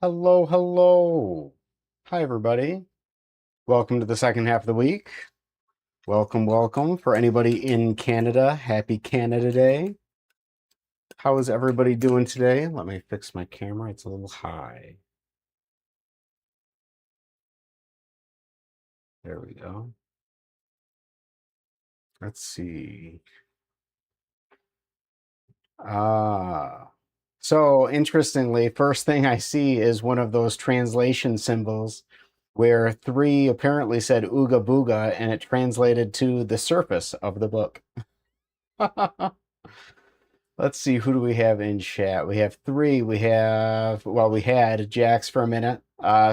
Hello, hello. Hi, everybody. Welcome to the second half of the week. Welcome, welcome. For anybody in Canada, happy Canada Day. How is everybody doing today? Let me fix my camera. It's a little high. There we go. Let's see. So interestingly, first thing I see is one of those translation symbols where 3 apparently said ooga booga and it translated to the surface of the book. Let's see, who do we have in chat? We have 3. We had Jax for a minute,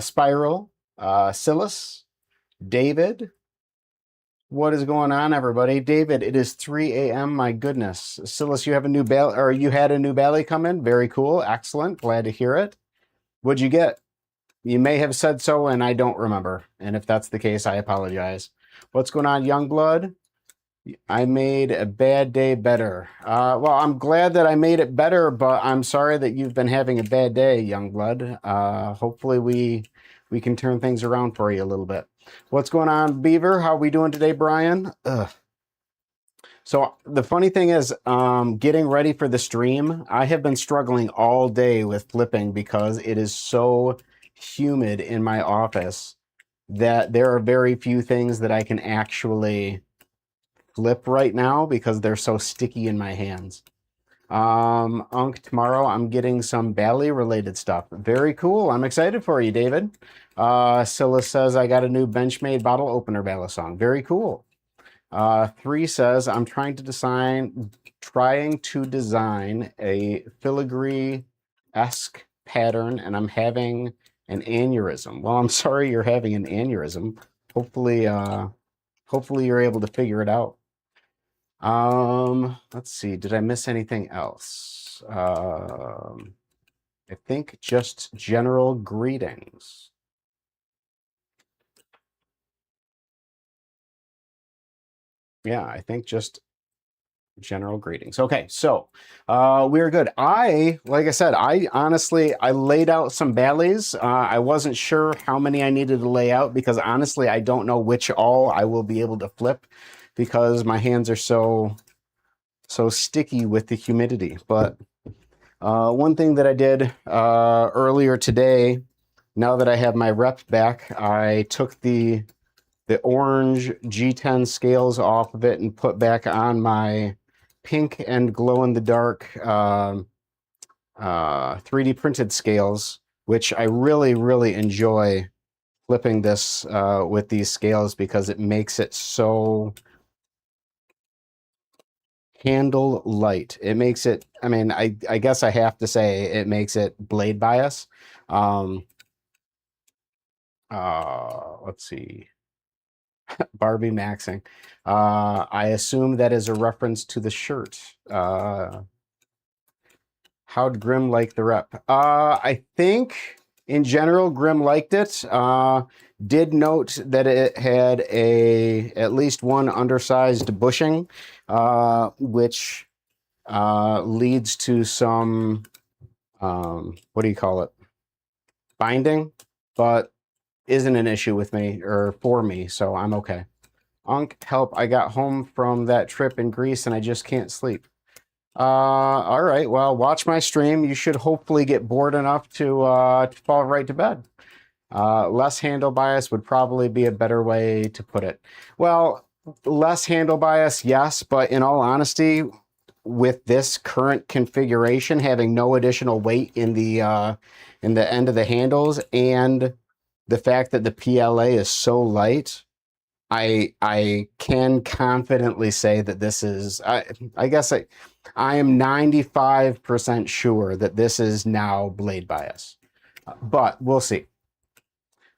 Spiral, Silas, David. What is going on, everybody? David, it is 3 a.m. My goodness. Silas, you have a new ball, or you had a new Bali come in? Very cool. Excellent. Glad to hear it. What'd you get? You may have said so, and I don't remember. And if that's the case, I apologize. What's going on, Youngblood? I made a bad day better. Well, I'm glad that I made it better, but I'm sorry that you've been having a bad day, Youngblood. Hopefully we can turn things around for you a little bit. What's going on, Beaver? How are we doing today, Brian? Ugh. So the funny thing is, getting ready for the stream, I have been struggling all day with flipping because it is so humid in my office that there are very few things that I can actually flip right now because they're so sticky in my hands. Unc, tomorrow I'm getting some Bali related stuff. Very cool. I'm excited for you, David. Scylla says I got a new Benchmade bottle opener Bali song. Very cool. 3 says I'm trying to design a filigree-esque pattern and I'm having an aneurysm. Well, I'm sorry you're having an aneurysm. Hopefully you're able to figure it out. Let's see. Did I miss anything else? I think just general greetings. Yeah, I think just general greetings. Okay, so we're good. Like I said, I honestly laid out some Balis. I wasn't sure how many I needed to lay out because honestly, I don't know which all I will be able to flip because my hands are so sticky with the humidity. But one thing that I did earlier today, now that I have my rep back, I took the orange G10 scales off of it and put back on my pink and glow-in-the-dark 3D printed scales, which I really, really enjoy flipping this with these scales because it makes it so handle light. It makes it, I mean, I guess I have to say it makes it blade bias. Let's see. Barbie maxing. I assume that is a reference to the shirt. How'd Grim like the rep? I think in general, Grim liked it. Did note that it had at least one undersized bushing, which leads to some, what do you call it? Binding, but isn't an issue with me or for me, so I'm okay. Unc, help, I got home from that trip in Greece and I just can't sleep. All right, well, watch my stream. You should hopefully get bored enough to fall right to bed. Less handle bias would probably be a better way to put it. Well, less handle bias, yes, but in all honesty, with this current configuration, having no additional weight in the end of the handles and the fact that the PLA is so light, I can confidently say that this is, I guess I am 95% sure that this is now blade bias, but we'll see.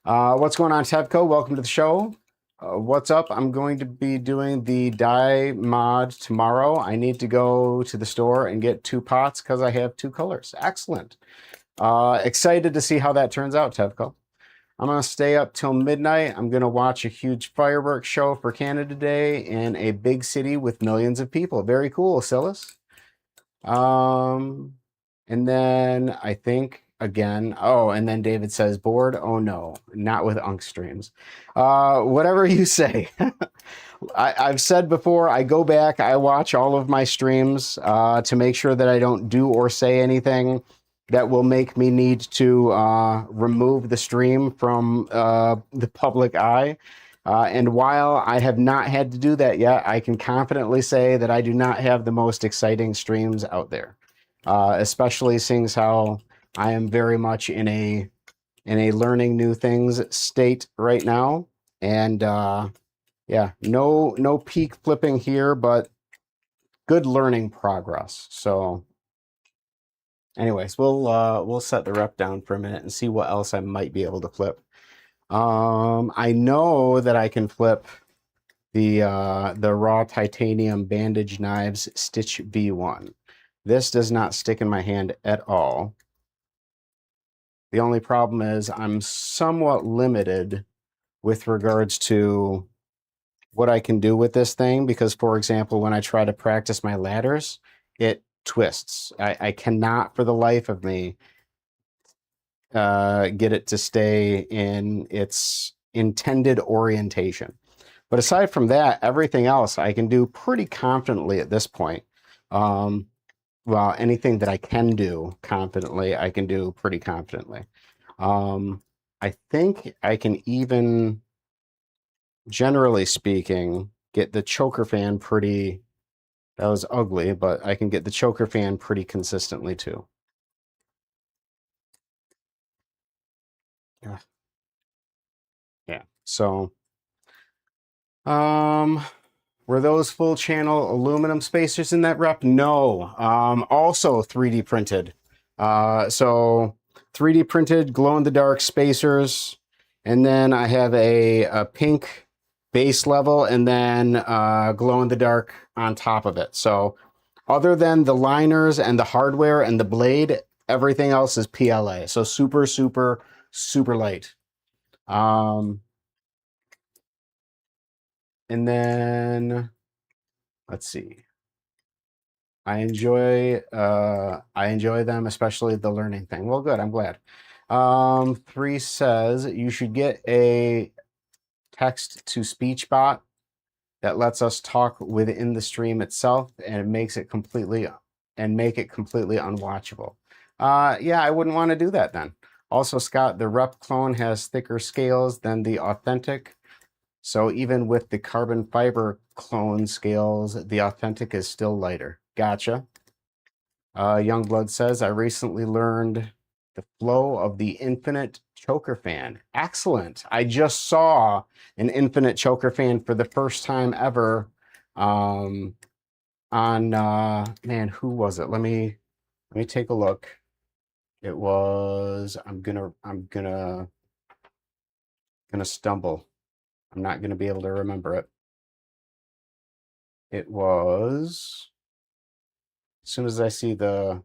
What's going on, Tevco? Welcome to the show. What's up? I'm going to be doing the dye mod tomorrow. I need to go to the store and get 2 pots because I have 2 colors. Excellent. Excited to see how that turns out, Tevco. I'm going to stay up till midnight. I'm going to watch a huge fireworks show for Canada Day in a big city with millions of people. Very cool, Silas. And then I think again. Oh, and then David says, bored? Oh no, not with Unc streams. Whatever you say. I've said before, I go back, I watch all of my streams to make sure that I don't do or say anything that will make me need to remove the stream from the public eye. And while I have not had to do that yet, I can confidently say that I do not have the most exciting streams out there, especially seeing how I am very much in a learning new things state right now. And yeah, no peak flipping here, but good learning progress. So anyways, we'll set the rep down for a minute and see what else I might be able to flip. I know that I can flip the raw titanium bandage knives stitch V1. This does not stick in my hand at all. The only problem is I'm somewhat limited with regards to what I can do with this thing, because for example, when I try to practice my ladders, it twists. I cannot for the life of me get it to stay in its intended orientation. But aside from that, everything else I can do pretty confidently at this point. Well, anything that I can do confidently, I can do pretty confidently. I think I can even, generally speaking, get the choker fan pretty, that was ugly, but I can get the choker fan pretty consistently too. Yeah. So, were those full channel aluminum spacers in that rep? No. Also 3D printed. So 3D printed glow in the dark spacers, and then I have a pink base level, and then glow in the dark on top of it. So other than the liners and the hardware and the blade, everything else is PLA. So super, super, super light. And then let's see. I enjoy them, especially the learning thing. Well, good. I'm glad. 3 says you should get a text to speech bot that lets us talk within the stream itself, and it makes it completely unwatchable. Yeah, I wouldn't want to do that then. Also, Scott, the rep clone has thicker scales than the authentic. So even with the carbon fiber clone scales, the authentic is still lighter. Gotcha. Youngblood says, I recently learned the flow of the infinite choker fan. Excellent. I just saw an infinite choker fan for the first time ever on, man, who was it? Let me take a look. It was, I'm gonna stumble. I'm not gonna be able to remember it. It was, as soon as I see the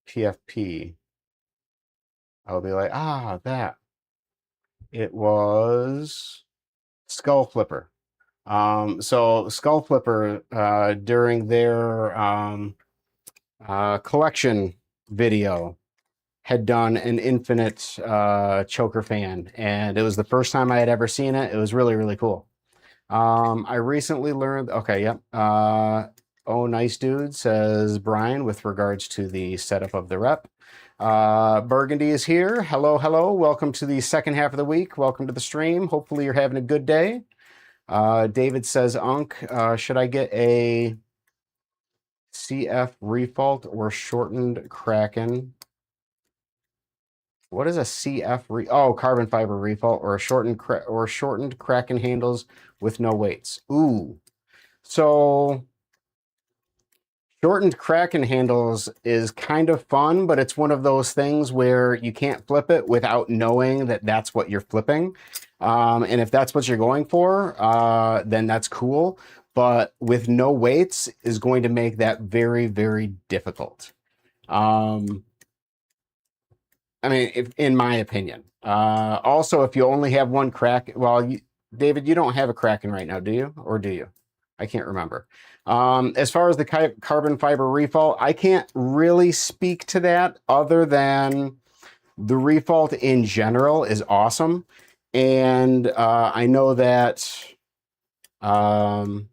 PFP, I'll be like, ah, that. It was Skull Flipper. So Skull Flipper, during their collection video, had done an infinite choker fan, and it was the first time I had ever seen it. It was really, really cool. I recently learned, okay, yep. Oh, nice dude, says Brian, with regards to the setup of the rep. Burgundy is here. Hello, hello. Welcome to the second half of the week. Welcome to the stream. Hopefully you're having a good day. David says, Unc, should I get a CF refault or shortened Kraken? What is a CF oh, carbon fiber refault or a shortened Kraken handles with no weights? Ooh. So shortened Kraken handles is kind of fun, but it's one of those things where you can't flip it without knowing that that's what you're flipping. And if that's what you're going for, then that's cool. But with no weights is going to make that very, very difficult. I mean, in my opinion. Also, if you only have one Kraken, well, David, you don't have a Kraken right now, do you? Or do you? I can't remember. As far as the carbon fiber refault, I can't really speak to that other than the refault in general is awesome. And I know that Saruman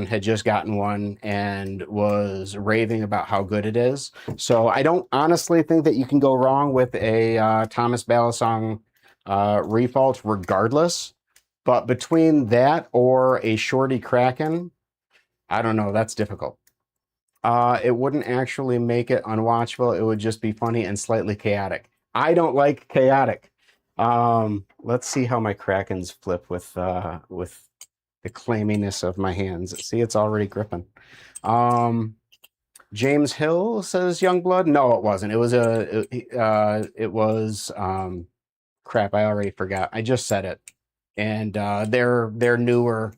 had just gotten one and was raving about how good it is. So I don't honestly think that you can go wrong with a Thomas Balisong refault regardless. But between that or a Shorty Kraken, I don't know, that's difficult. It wouldn't actually make it unwatchable. It would just be funny and slightly chaotic. I don't like chaotic. Let's see how my Krakens flip with the claiminess of my hands. See, it's already gripping. James Hill says Youngblood. No, it wasn't. It was crap. I already forgot. I just said it, and they're newer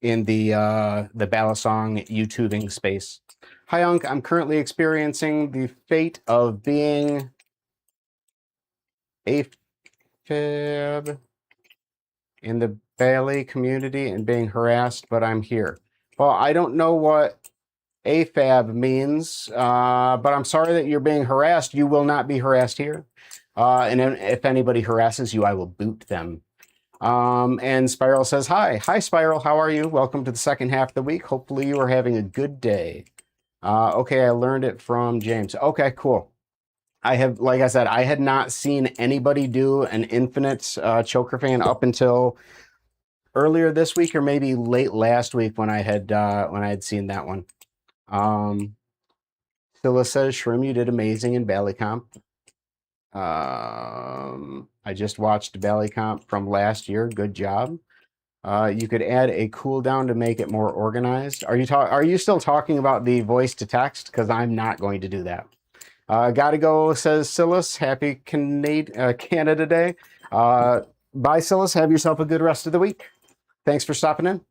in the Balisong YouTubing space. Hi, Unc. I'm currently experiencing the fate of being AFib in the Bali community and being harassed, but I'm here. Well, I don't know what AFAB means, but I'm sorry that you're being harassed. You will not be harassed here. And if anybody harasses you, I will boot them. And Spiral says, hi. Hi, Spiral. How are you? Welcome to the second half of the week. Hopefully you are having a good day. Okay, I learned it from James. Okay, cool. I have, like I said, I had not seen anybody do an infinite choker fan up until earlier this week, or maybe late last week when I had seen that one. Phyllis says, Shroom, you did amazing in Bali Comp. I just watched Bali Comp from last year. Good job. You could add a cooldown to make it more organized. Are you still talking about the voice to text? Because I'm not going to do that. Gotta go, says Silas. Happy Canada Day. Bye, Silas. Have yourself a good rest of the week. Thanks for stopping in.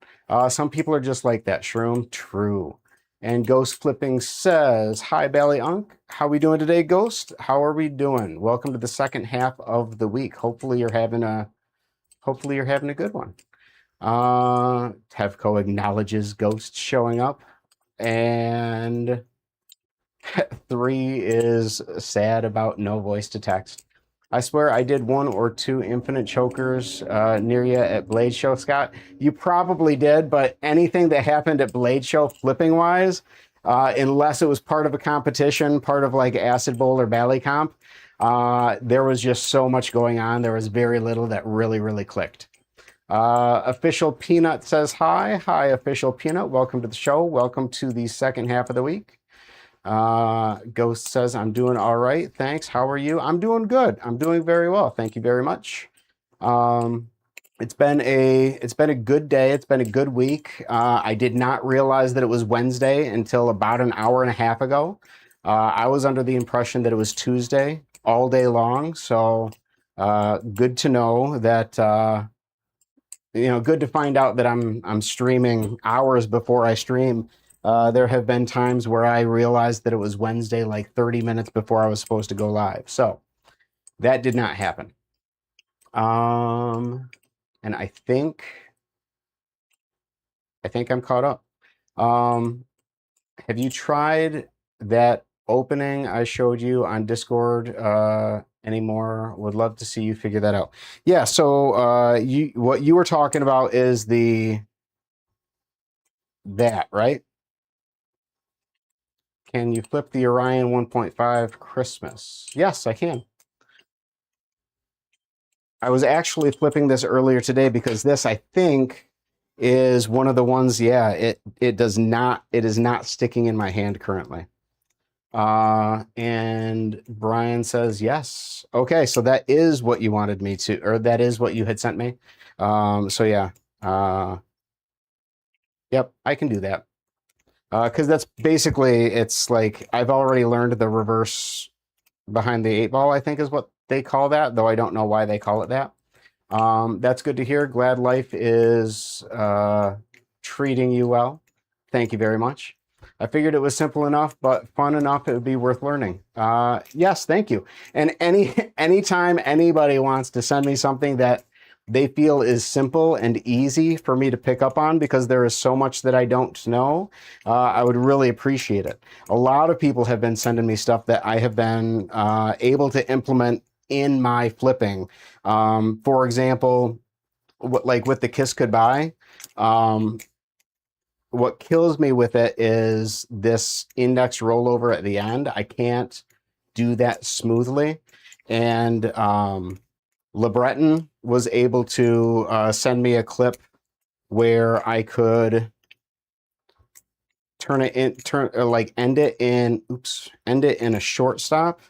Some people are just like that, Shroom. True. And Ghost Flipping says, hi, Bali Unc. How we doing today, Ghost? How are we doing? Welcome to the second half of the week. Hopefully you're having a good one. Tevco acknowledges Ghost showing up. And 3 is sad about no voice to text. I swear I did 1 or 2 infinite chokers near you at Blade Show, Scott. You probably did, but anything that happened at Blade Show flipping wise, unless it was part of a competition, part of like Acid Bowl or Bali Comp, there was just so much going on. There was very little that really clicked. Official Peanut says hi. Hi, Official Peanut. Welcome to the show. Welcome to the second half of the week. Ghost says, I'm doing all right. Thanks. How are you? I'm doing good. I'm doing very well. Thank you very much. It's been a good day. It's been a good week. I did not realize that it was Wednesday until about an hour and a half ago. I was under the impression that it was Tuesday all day long. So, good to know that, good to find out that I'm streaming hours before I stream. There have been times where I realized that it was Wednesday, like 30 minutes before I was supposed to go live. So that did not happen. And I think I'm caught up. Have you tried that opening I showed you on Discord anymore? Would love to see you figure that out. Yeah. So what you were talking about is that, right? Can you flip the Orion 1.5 Christmas? Yes, I can. I was actually flipping this earlier today because this, I think, is one of the ones, yeah, it is not sticking in my hand currently. And Brian says, yes. Okay, so that is what you wanted me to, or that is what you had sent me. So yeah. Yep, I can do that. Because that's basically, it's like, I've already learned the reverse behind the 8-ball, I think is what they call that, though I don't know why they call it that. That's good to hear. Glad life is treating you well. Thank you very much. I figured it was simple enough, but fun enough, it would be worth learning. Yes, thank you. And anytime anybody wants to send me something that they feel is simple and easy for me to pick up on because there is so much that I don't know, I would really appreciate it. A lot of people have been sending me stuff that I have been able to implement in my flipping. For example, like with the Kiss Goodbye, what kills me with it is this index rollover at the end. I can't do that smoothly. And LeBreton was able to send me a clip where I could end it in a short stop.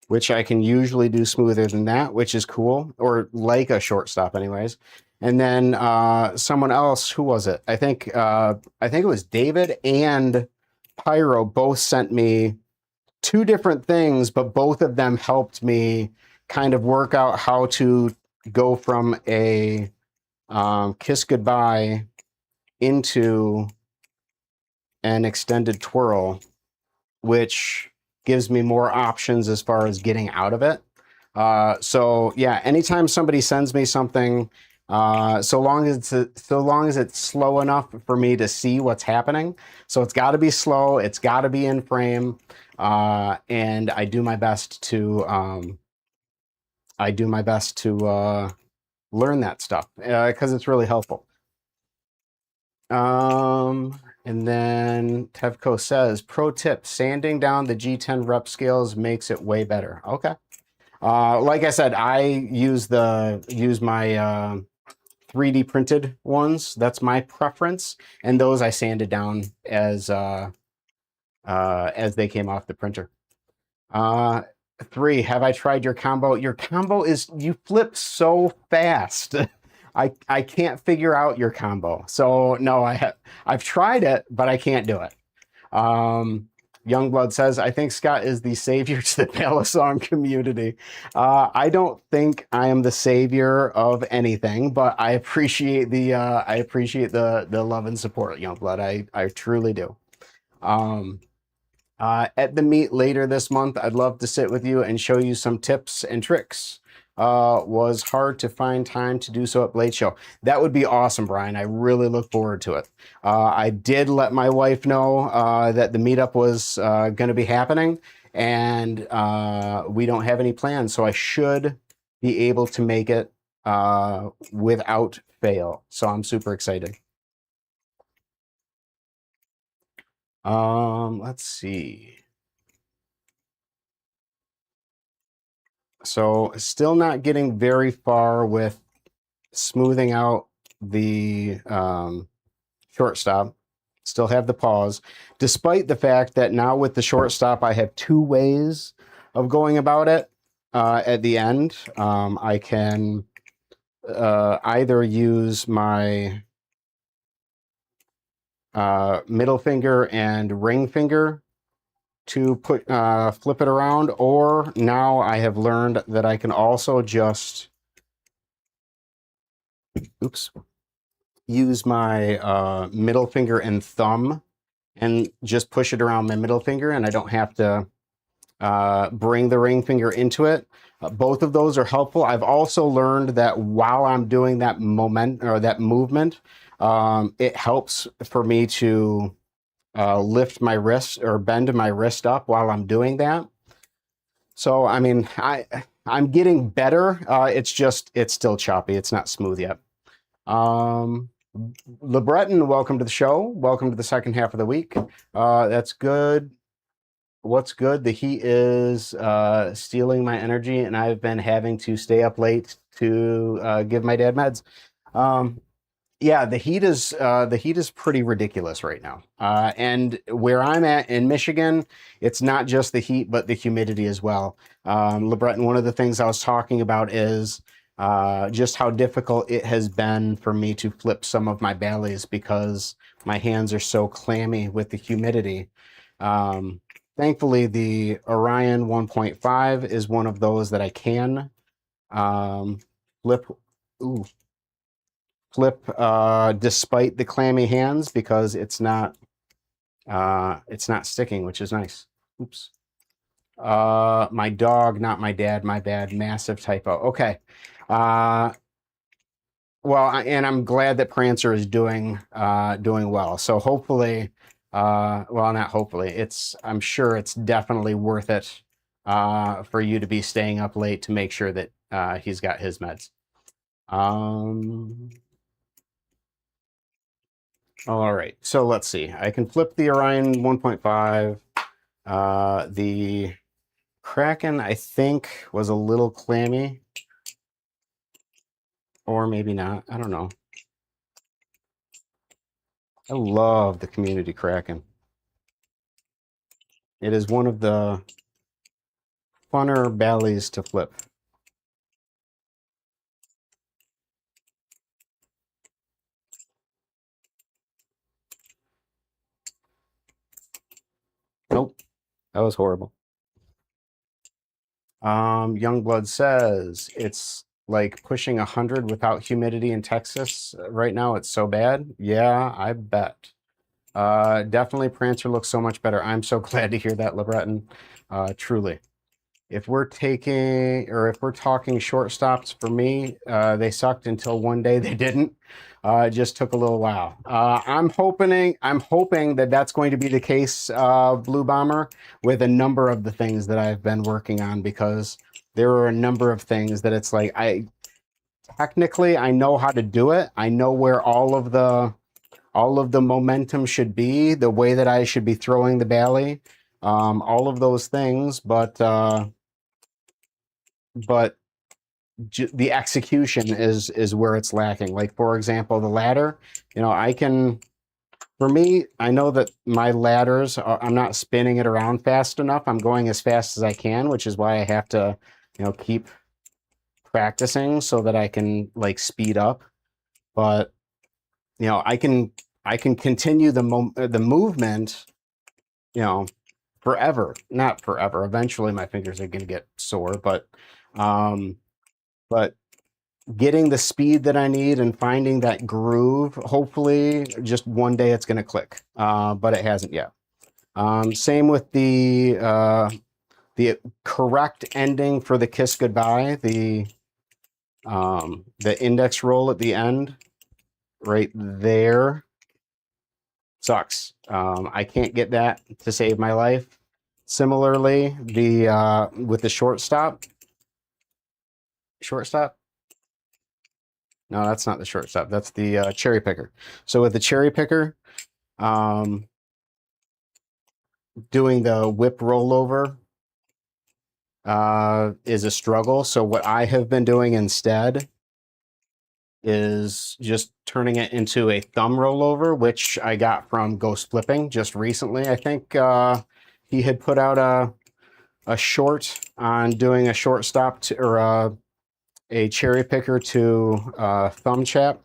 Which I can usually do smoother than that, which is cool, or like a short stop anyways. And then someone else, who was it? I think it was David and Pyro both sent me two different things, but both of them helped me kind of work out how to go from a Kiss Goodbye into an extended twirl, which gives me more options as far as getting out of it. So yeah, anytime somebody sends me something, so long as it's slow enough for me to see what's happening. So it's got to be slow. It's got to be in frame. And I do my best to learn that stuff because it's really helpful. And then Tevco says, pro tip, sanding down the G10 rep scales makes it way better. Okay. Like I said, I use my 3D printed ones. That's my preference. And those I sanded down as they came off the printer. 3, have I tried your combo? Your combo is, you flip so fast. I can't figure out your combo. So no, I've tried it, but I can't do it. Youngblood says, I think Scott is the savior to the Balisong community. I don't think I am the savior of anything, but I appreciate the love and support, Youngblood. I truly do. At the meet later this month, I'd love to sit with you and show you some tips and tricks. Was hard to find time to do so at Blade Show. That would be awesome, Brian. I really look forward to it. I did let my wife know that the meetup was going to be happening, and we don't have any plans, so I should be able to make it without fail. So I'm super excited. Let's see. So still not getting very far with smoothing out the short stop. Still have the pause, despite the fact that now with the short stop, I have 2 ways of going about it. At the end, I can either use my middle finger and ring finger to flip it around, or now I have learned that I can also just use my middle finger and thumb and just push it around my middle finger, and I don't have to bring the ring finger into it. Both of those are helpful. I've also learned that while I'm doing that movement, it helps for me to lift my wrist or bend my wrist up while I'm doing that. So, I mean, I'm getting better. It's still choppy. It's not smooth yet. LeBreton, welcome to the show. Welcome to the second half of the week. That's good. What's good? The heat is stealing my energy, and I've been having to stay up late to give my dad meds. Yeah, the heat is pretty ridiculous right now. And where I'm at in Michigan, it's not just the heat, but the humidity as well. LeBreton, one of the things I was talking about is just how difficult it has been for me to flip some of my ballys because my hands are so clammy with the humidity. Thankfully, the Orion 1.5 is one of those that I can flip. Despite the clammy hands, because it's not sticking, which is nice. Oops. My dog, not my dad, my bad, massive typo. Okay. Uh, and I'm glad that Prancer is doing well. So hopefully, well, not hopefully, I'm sure it's definitely worth it for you to be staying up late to make sure that he's got his meds. All right, so let's see. I can flip the Orion 1.5. The Kraken, I think, was a little clammy, or maybe not. I don't know. I love the Community Kraken. It is one of the funner bellies to flip. Nope, that was horrible. Youngblood says it's like pushing 100 without humidity in Texas right now. It's so bad. Yeah, I bet. Definitely Prancer looks so much better. I'm so glad to hear that, LeBreton. Truly. If we're talking shortstops for me, they sucked until one day they didn't. It just took a little while. I'm hoping that that's going to be the case, Blue Bomber, with a number of the things that I've been working on, because there are a number of things that it's like I know how to do it. I know where all of the momentum should be, the way that I should be throwing the bally, all of those things, but the execution is where it's lacking. Like, for example, the ladder, for me, I know that my ladders I'm not spinning it around fast enough. I'm going as fast as I can, which is why I have to, keep practicing so that I can like speed up. But I can continue the movement, forever. Not forever. Eventually my fingers are going to get sore, um but getting the speed that I need and finding that groove, hopefully just one day it's going to click. But it hasn't yet. Same with the correct ending for the kiss goodbye, the index roll at the end right there sucks. I can't get that to save my life. Similarly, with the shortstop. No, that's not the shortstop. That's the cherry picker. So with the cherry picker, doing the whip rollover is a struggle. So what I have been doing instead is just turning it into a thumb rollover, which I got from Ghost Flipping just recently. I think he had put out a short on doing a shortstop or a cherry picker to thumb chap.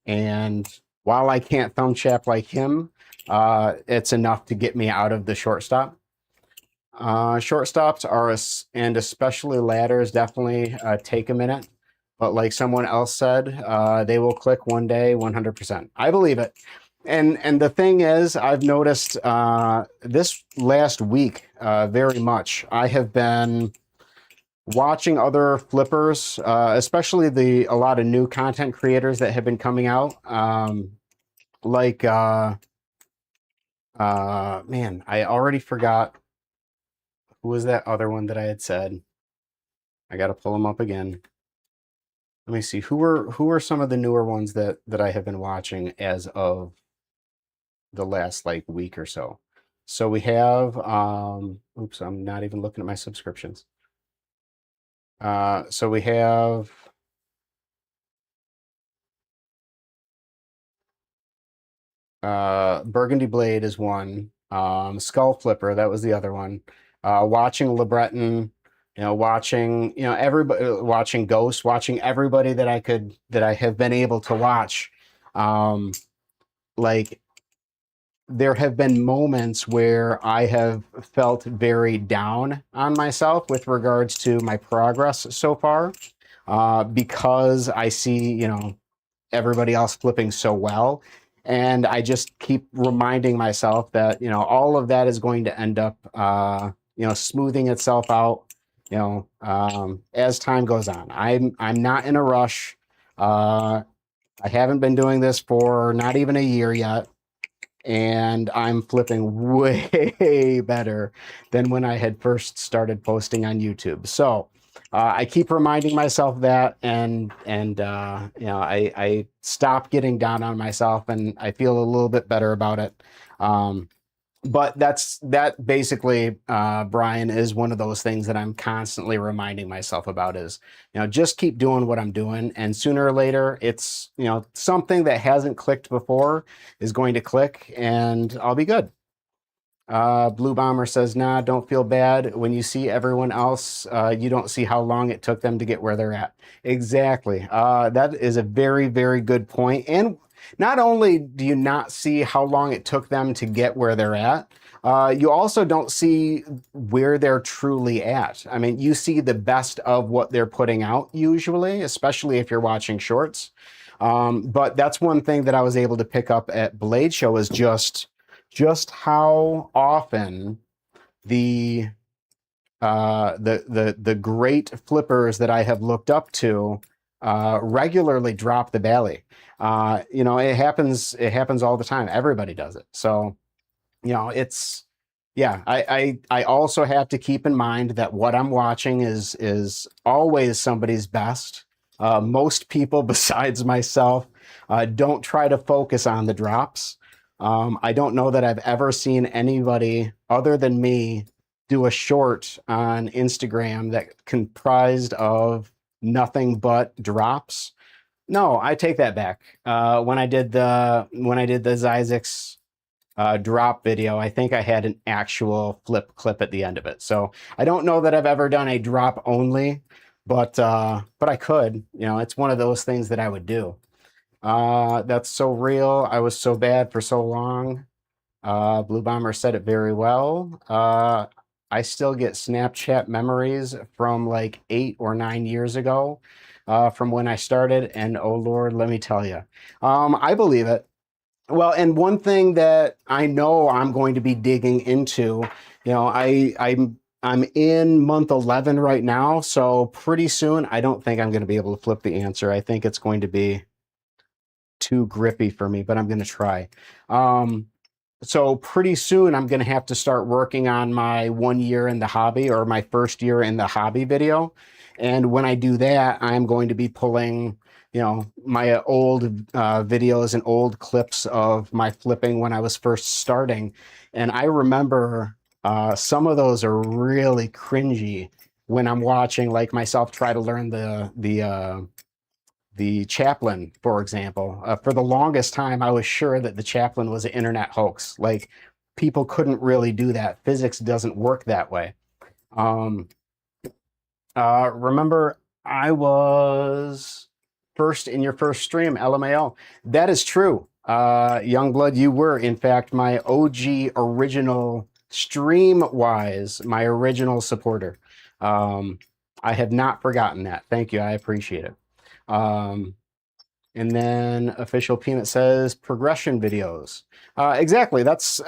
And while I can't thumb chap like him, it's enough to get me out of the shortstop. Shortstops and especially ladders, definitely take a minute. But like someone else said, they will click one day, 100%. I believe it. And the thing is, I've noticed this last week very much. I have been watching other flippers, especially a lot of new content creators that have been coming out. Like, man, I already forgot. Who was that other one that I had said? I got to pull them up again. Let me see. Who are some of the newer ones that I have been watching as of the last like week or so? So we have, oops, I'm not even looking at my subscriptions. So we have Burgundy Blade is one. Skull Flipper, that was the other one. Watching LeBreton, watching, everybody, watching Ghost, watching everybody that I have been able to watch. Like, there have been moments where I have felt very down on myself with regards to my progress so far, because I see, everybody else flipping so well. And I just keep reminding myself that, all of that is going to end up, smoothing itself out, as time goes on. I'm not in a rush. I haven't been doing this for not even a year yet, and I'm flipping way better than when I had first started posting on YouTube. So I keep reminding myself that, and I stop getting down on myself, and I feel a little bit better about it. But that basically, Brian, is one of those things that I'm constantly reminding myself about is, just keep doing what I'm doing. And sooner or later, it's, something that hasn't clicked before is going to click, and I'll be good. Blue Bomber says, nah, don't feel bad. When you see everyone else, you don't see how long it took them to get where they're at. Exactly. That is a very, very good point. And not only do you not see how long it took them to get where they're at, you also don't see where they're truly at. I mean, you see the best of what they're putting out usually, especially if you're watching shorts. But that's one thing that I was able to pick up at Blade Show is just how often the great flippers that I have looked up to regularly drop the Bali. It happens all the time. Everybody does it. So, it's, yeah, I also have to keep in mind that what I'm watching is always somebody's best. Most people besides myself don't try to focus on the drops. I don't know that I've ever seen anybody other than me do a short on Instagram that comprised of nothing but drops. No, I take that back. When I did the Zizix drop video, I think I had an actual flip clip at the end of it. So I don't know that I've ever done a drop only, but I could. It's one of those things that I would do. That's so real. I was so bad for so long. Blue Bomber said it very well. I still get Snapchat memories from like 8 or 9 years ago, from when I started. And oh Lord, let me tell you, I believe it. Well, and one thing that I know I'm going to be digging into, I'm in month 11 right now. So pretty soon, I don't think I'm going to be able to flip the answer. I think it's going to be too grippy for me, but I'm going to try. So pretty soon I'm going to have to start working on my 1 year in the hobby, or my first year in the hobby video. And when I do that, I'm going to be pulling, my old videos and old clips of my flipping when I was first starting. And I remember some of those are really cringy when I'm watching like myself try to learn the chaplain, for example. For the longest time, I was sure that the chaplain was an internet hoax. Like, people couldn't really do that. Physics doesn't work that way. Remember, I was first in your first stream, LMAO. That is true. Youngblood, you were, in fact, my OG original stream-wise, my original supporter. I have not forgotten that. Thank you. I appreciate it. And then Official Peanut says progression videos. Exactly. That's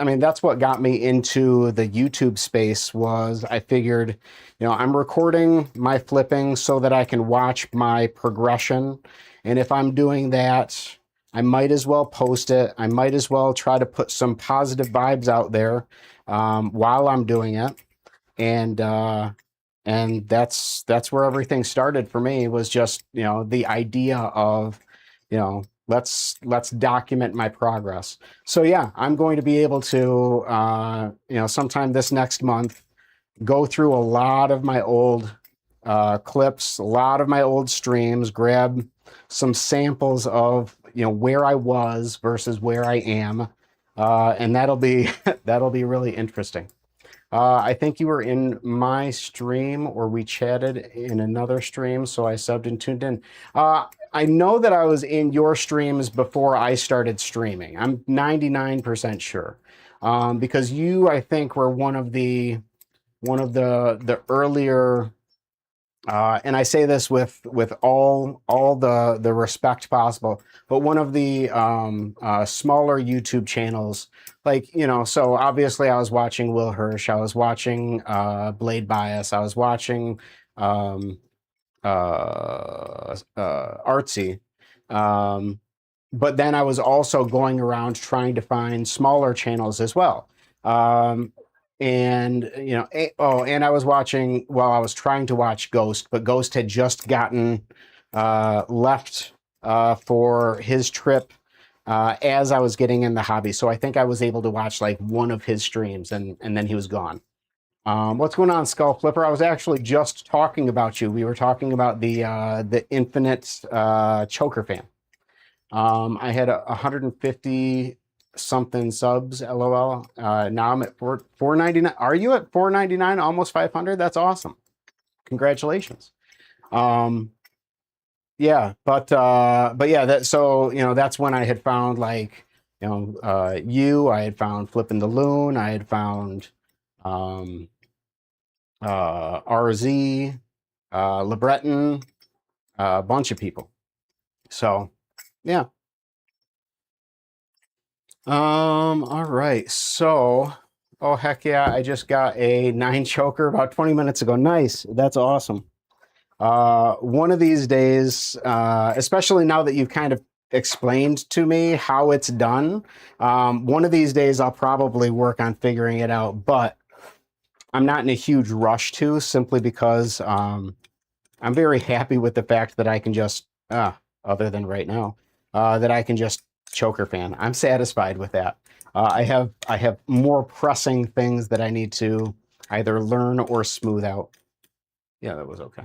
what got me into the YouTube space. Was I figured, I'm recording my flipping so that I can watch my progression. And if I'm doing that, I might as well post it. I might as well try to put some positive vibes out there while I'm doing it. And that's where everything started for me, was just, the idea of, let's document my progress. So yeah, I'm going to be able to, sometime this next month, go through a lot of my old clips, a lot of my old streams, grab some samples of, where I was versus where I am. And that'll be, that'll be really interesting. I think you were in my stream, or we chatted in another stream, so I subbed and tuned in. I know that I was in your streams before I started streaming. I'm 99% sure, because you, I think, were one of the earlier And I say this with all the respect possible, but one of the smaller YouTube channels, like, you know, so obviously I was watching Will Hirsch, I was watching Blade Bias, I was watching um, Artsy, um, but then I was also going around trying to find smaller channels as well. Um, and you know, and I was watching, well, I was trying to watch Ghost, but Ghost had just gotten left for his trip as I was getting in the hobby. So I think I was able to watch like one of his streams, and then he was gone. What's going on, Skull Flipper? I was actually just talking about you. We were talking about the Infinite Choker fan. I had 150 something subs, LOL. Now I'm at 499. Are you at 499? Almost 500? That's awesome. Congratulations. Yeah, but yeah, that, so, you know, that's when I had found, like, you know, I had found Flipping the Loon, I had found um RZ, LeBreton, a bunch of people. So yeah. All right. So, oh heck yeah, I just got a 9 choker about 20 minutes ago. Nice. That's awesome. One of these days, especially now that you've kind of explained to me how it's done, one of these days I'll probably work on figuring it out, but I'm not in a huge rush to, simply because I'm very happy with the fact that I can just, other than right now, that I can just choker fan. I'm satisfied with that. I have more pressing things that I need to either learn or smooth out. Yeah, that was okay.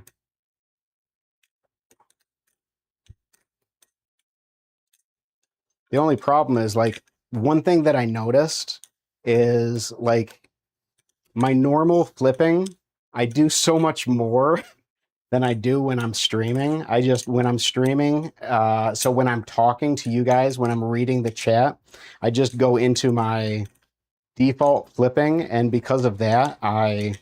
The only problem is, like, one thing that I noticed is, like, my normal flipping, I do so much more than I do when I'm streaming. When I'm streaming, so when I'm talking to you guys, when I'm reading the chat, I just go into my default flipping, and because of that, I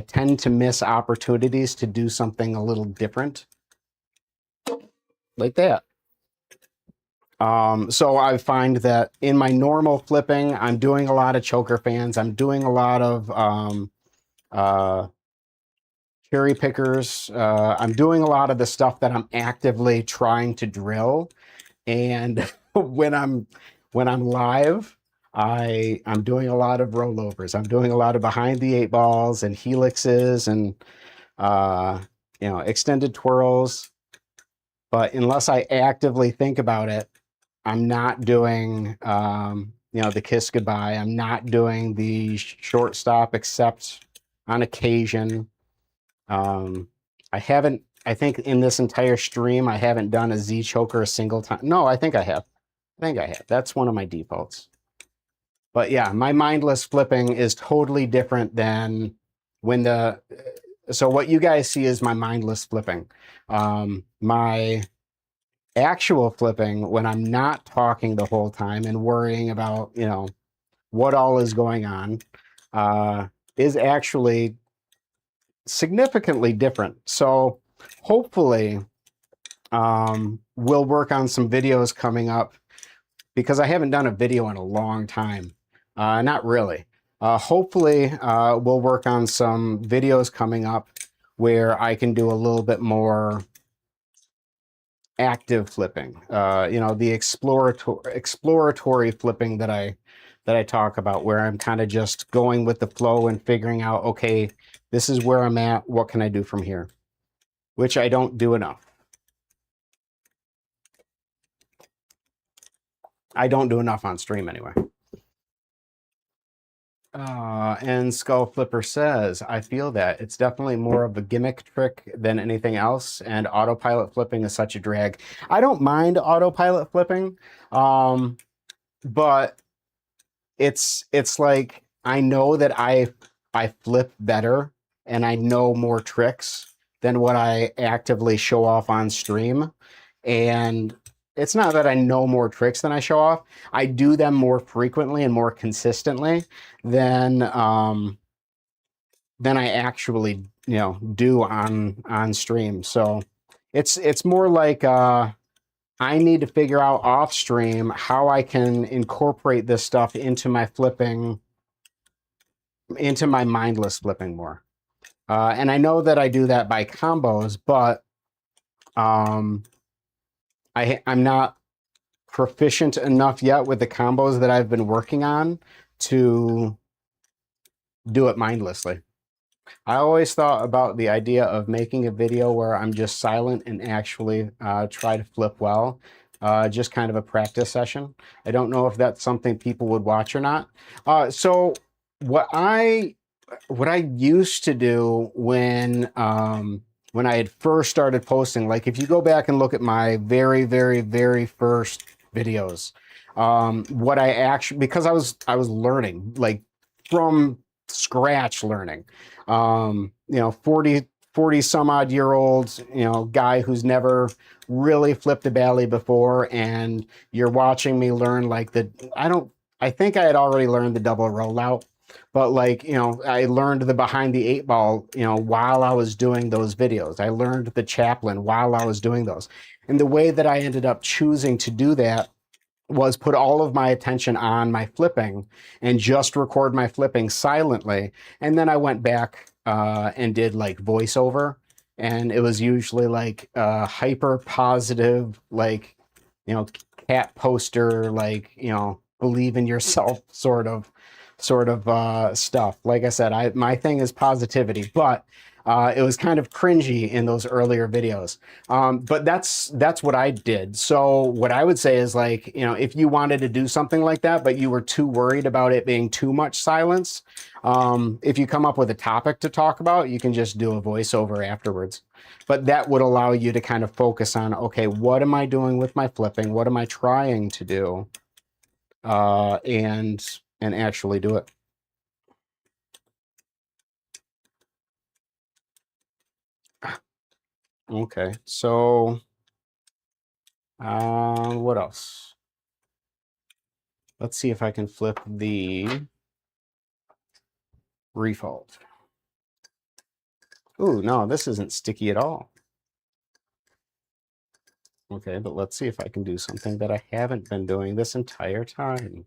tend to miss opportunities to do something a little different, like that. So I find that in my normal flipping, I'm doing a lot of choker fans. I'm doing a lot of uh, cherry pickers. I'm doing a lot of the stuff that I'm actively trying to drill. And when I'm live, I'm doing a lot of rollovers. I'm doing a lot of behind the eight balls and helixes and uh, you know, extended twirls. But unless I actively think about it, I'm not doing you know, the kiss goodbye. I'm not doing the shortstop except on occasion. I haven't. I think in this entire stream, I haven't done a Z choker a single time. No, I think I have. I think I have. That's one of my defaults. But yeah, my mindless flipping is totally different than when the. So what you guys see is my mindless flipping. My actual flipping, when I'm not talking the whole time and worrying about, you know, what all is going on, is actually significantly different. So hopefully, we'll work on some videos coming up, because I haven't done a video in a long time. Not really. Hopefully, we'll work on some videos coming up where I can do a little bit more active flipping. You know, the exploratory flipping that I talk about, where I'm kind of just going with the flow and figuring out, okay, this is where I'm at. What can I do from here? Which I don't do enough. I don't do enough on stream anyway. And Skull Flipper says, I feel that it's definitely more of a gimmick trick than anything else, and autopilot flipping is such a drag. I don't mind autopilot flipping, but it's like, I know that I flip better and I know more tricks than what I actively show off on stream. And it's not that I know more tricks than I show off. I do them more frequently and more consistently than than I actually, do on stream. So it's more like I need to figure out off stream how I can incorporate this stuff into my flipping, into my mindless flipping more. And I know that I do that by combos, but I'm not proficient enough yet with the combos that I've been working on to do it mindlessly. I always thought about the idea of making a video where I'm just silent and actually try to flip well, just kind of a practice session. I don't know if that's something people would watch or not. So what I used to do when I had first started posting, like if you go back and look at my very, very, very first videos, what I actually, because I was learning, like from scratch learning, 40 some odd year old, guy who's never really flipped a Bali before, and you're watching me learn like I think I had already learned the double rollout, but like, I learned the behind the eight ball, while I was doing those videos. I learned the chaplain while I was doing those. And the way that I ended up choosing to do that was put all of my attention on my flipping and just record my flipping silently. And then I went back and did like voiceover. And it was usually like hyper positive, like, cat poster, like, believe in yourself sort of stuff. Like I said, my thing is positivity, but it was kind of cringy in those earlier videos. But that's what I did. So what I would say is, like, if you wanted to do something like that, but you were too worried about it being too much silence, if you come up with a topic to talk about, you can just do a voiceover afterwards. But that would allow you to kind of focus on, okay, what am I doing with my flipping? What am I trying to do? And actually do it. Okay, so what else? Let's see if I can flip the refault. Ooh, no, this isn't sticky at all. Okay, but let's see if I can do something that I haven't been doing this entire time.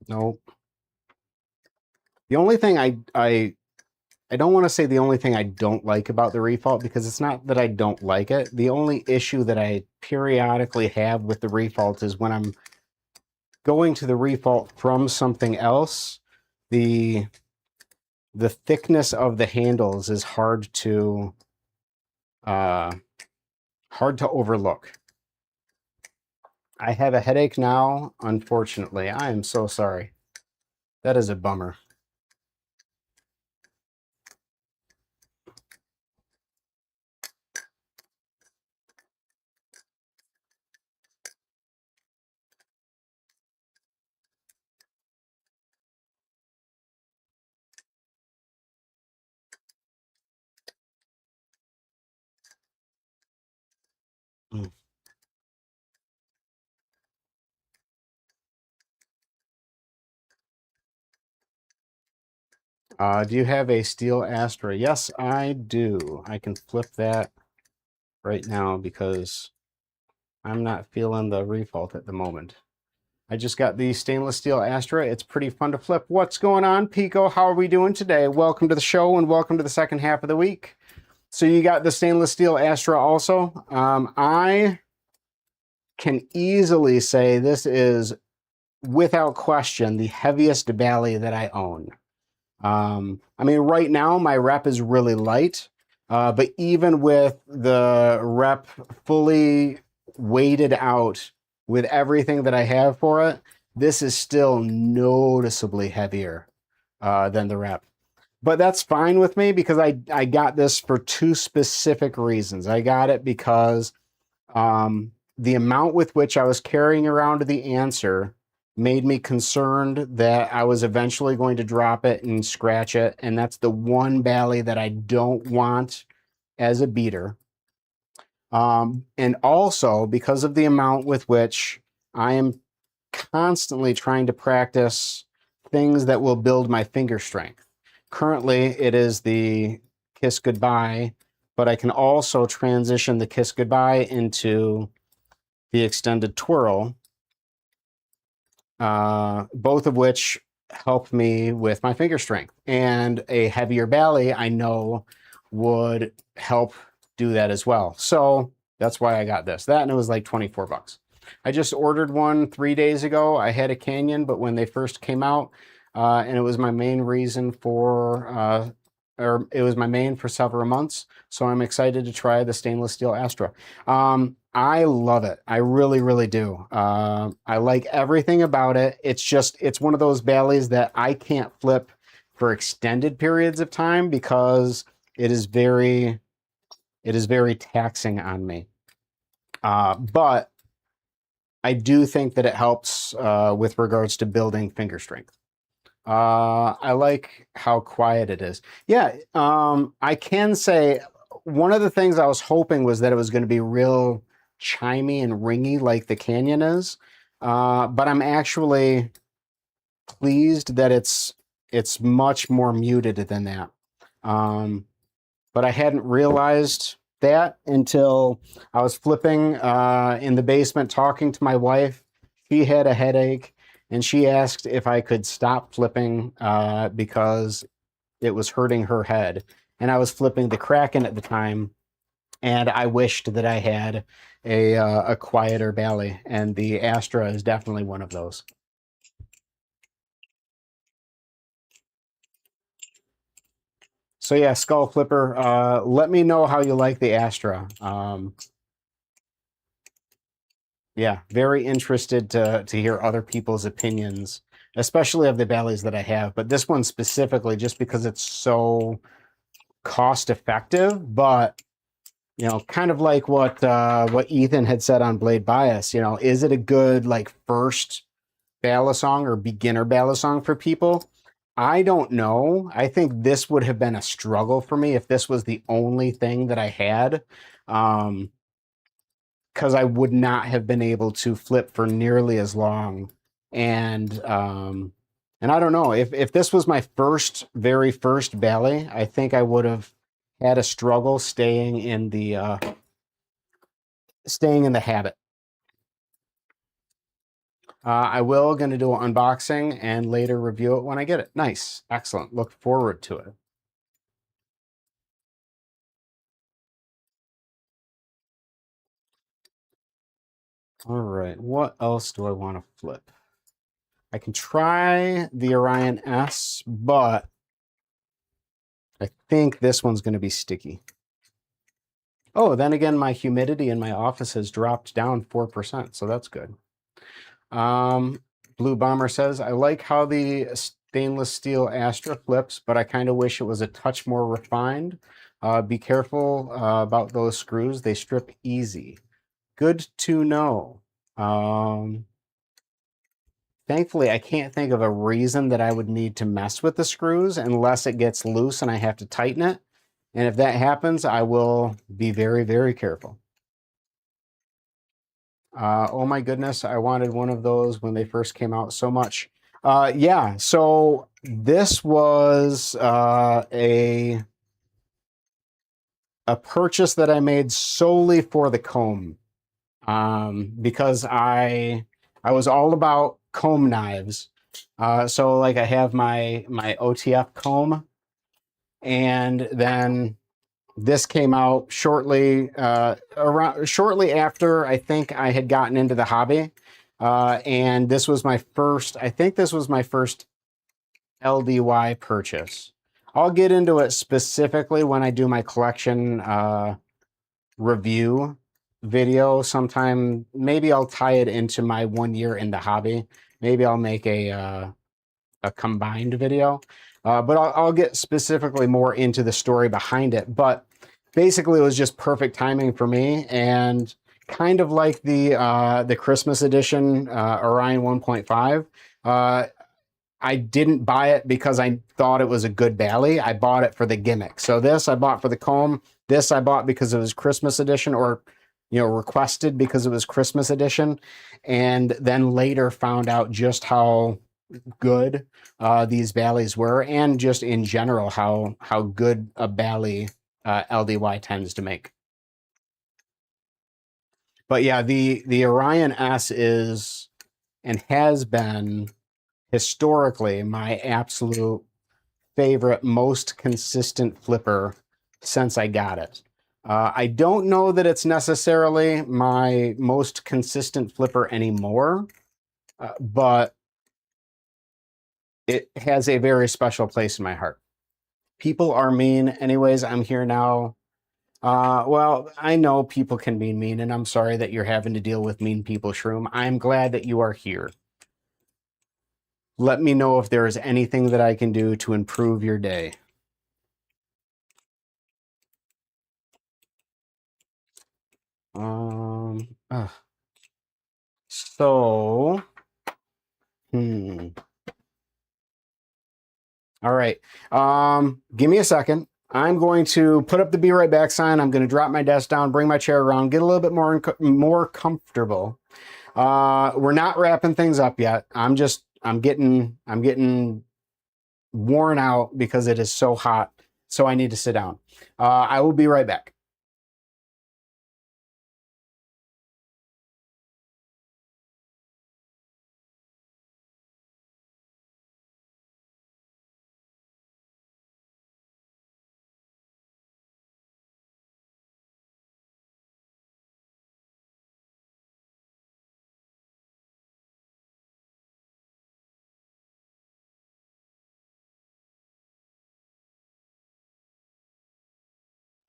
Nope. The only thing I don't want to say the only thing I don't like about the refault, because it's not that I don't like it. The only issue that I periodically have with the refault is when I'm going to the refault from something else, the thickness of the handles is hard to overlook. I have a headache now, unfortunately. I am so sorry. That is a bummer. Mm. Do you have a steel Astra? Yes, I do. I can flip that right now because I'm not feeling the refault at the moment. I just got the stainless steel Astra. It's pretty fun to flip. What's going on, Pico? How are we doing today? Welcome to the show and welcome to the second half of the week. So you got the stainless steel Astra also. I can easily say this is, without question, the heaviest Bali that I own. I mean, right now my rep is really light, but even with the rep fully weighted out with everything that I have for it, this is still noticeably heavier than the rep. But that's fine with me because I got this for two specific reasons. I got it because the amount with which I was carrying around the answer made me concerned that I was eventually going to drop it and scratch it. And that's the one Bali that I don't want as a beater. And also because of the amount with which I am constantly trying to practice things that will build my finger strength. Currently, it is the kiss goodbye, but I can also transition the kiss goodbye into the extended twirl, both of which help me with my finger strength. And a heavier Bali, I know, would help do that as well. So that's why I got this. That, and it was like 24 bucks. I just ordered one 3 days ago. I had a Canyon, but when they first came out, and it was my main reason for, or it was my main for several months. So I'm excited to try the stainless steel Astra. I love it. I really, really do. I like everything about it. It's one of those Balis that I can't flip for extended periods of time because it is very taxing on me. But I do think that it helps with regards to building finger strength. I like how quiet it is. Yeah, I can say one of the things I was hoping was that it was going to be real chimey and ringy like the Canyon is, but I'm actually pleased that it's much more muted than that. But I hadn't realized that until I was flipping in the basement talking to my wife. She had a headache and she asked if I could stop flipping because it was hurting her head. And I was flipping the Kraken at the time, and I wished that I had a quieter Bali, and the Astra is definitely one of those. So yeah, Skull Flipper, let me know how you like the Astra. Yeah, very interested to hear other people's opinions, especially of the Balis that I have, but this one specifically just because it's so cost effective, but you know, kind of like what Ethan had said on Blade Bias, you know, is it a good like first balisong or beginner balisong for people? I don't know. I think this would have been a struggle for me if this was the only thing that I had. Because I would not have been able to flip for nearly as long. And I don't know, if this was my very first Bali, I think I would have had a struggle staying in the habit. I will going to do an unboxing and later review it when I get it. Nice. Excellent. Look forward to it. All right. What else do I want to flip? I can try the Orion S, but I think this one's going to be sticky. Oh, then again, my humidity in my office has dropped down 4%, so that's good. Blue Bomber says, I like how the stainless steel Astra flips, but I kind of wish it was a touch more refined. Be careful about those screws. They strip easy. Good to know. Thankfully, I can't think of a reason that I would need to mess with the screws unless it gets loose and I have to tighten it. And if that happens, I will be very, very careful. Oh my goodness, I wanted one of those when they first came out so much. Yeah, so this was a purchase that I made solely for the comb, because I was all about comb knives. So like I have my OTF comb, and then this came out shortly after I think I had gotten into the hobby, and this was my first. I think this was my first LDY purchase. I'll get into it specifically when I do my collection review video sometime. Maybe I'll tie it into my 1 year in the hobby. Maybe I'll make a combined video, but I'll get specifically more into the story behind it. But basically, it was just perfect timing for me, and kind of like the Christmas edition Orion 1.5. I didn't buy it because I thought it was a good Bali. I bought it for the gimmick. So this I bought for the comb. This I bought because it was Christmas edition, or requested because it was Christmas edition, and then later found out just how good these Bali's were, and just in general how good a Bali LDY tends to make. But yeah, the Orion S is and has been historically my absolute favorite, most consistent flipper since I got it. I don't know that it's necessarily my most consistent flipper anymore, but it has a very special place in my heart. People are mean. Anyways, I'm here now. Well, I know people can be mean, and I'm sorry that you're having to deal with mean people, Shroom. I'm glad that you are here. Let me know if there is anything that I can do to improve your day. So, all right. Give me a second. I'm going to put up the be right back sign. I'm going to drop my desk down, bring my chair around, get a little bit more comfortable. We're not wrapping things up yet. I'm getting worn out because it is so hot. So I need to sit down. I will be right back.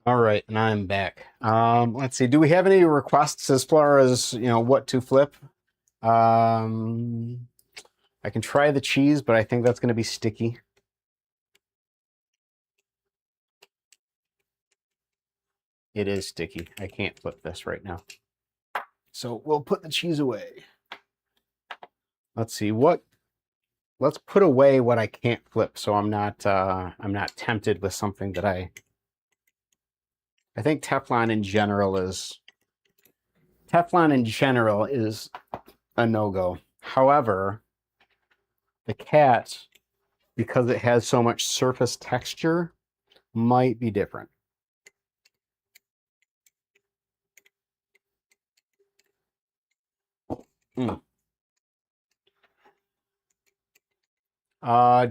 All right, and I'm back. Let's see. Do we have any requests as far as what to flip? I can try the cheese, but I think that's going to be sticky. It is sticky. I can't flip this right now. So we'll put the cheese away. Let's see let's put away what I can't flip, so I'm not tempted with something that I think Teflon in general is a no-go. However, the cat, because it has so much surface texture, might be different.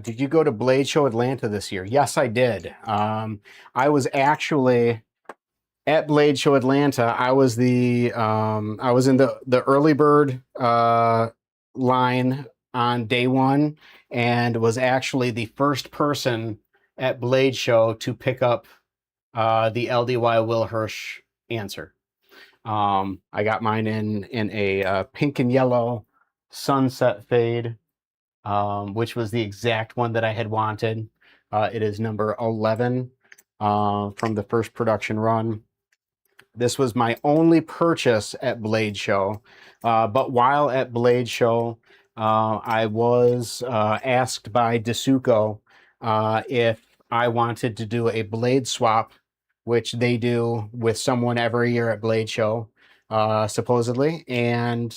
Did you go to Blade Show Atlanta this year? Yes, I did. I was actually at Blade Show Atlanta. I was I was in the early bird line on day one, and was actually the first person at Blade Show to pick up the LDY Will Hirsch answer. I got mine in a pink and yellow sunset fade, which was the exact one that I had wanted. It is number 11 from the first production run. This was my only purchase at Blade Show, but while at Blade Show, I was asked by Dasuko if I wanted to do a blade swap, which they do with someone every year at Blade Show, supposedly, and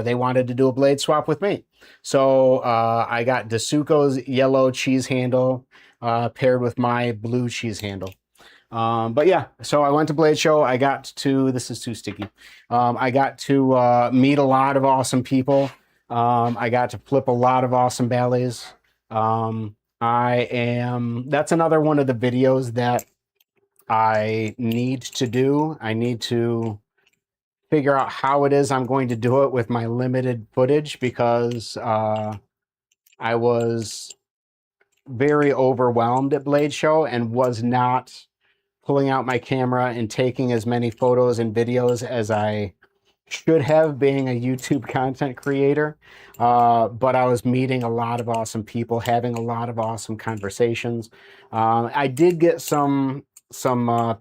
they wanted to do a blade swap with me. So I got Dasuko's yellow cheese handle paired with my blue cheese handle. But yeah, so I went to Blade Show. I got to, this is too sticky. I got to meet a lot of awesome people. I got to flip a lot of awesome Balis. That's another one of the videos that I need to do. I need to figure out how it is I'm going to do it with my limited footage, because I was very overwhelmed at Blade Show and was not pulling out my camera and taking as many photos and videos as I should have, being a YouTube content creator. But I was meeting a lot of awesome people, having a lot of awesome conversations. I did get some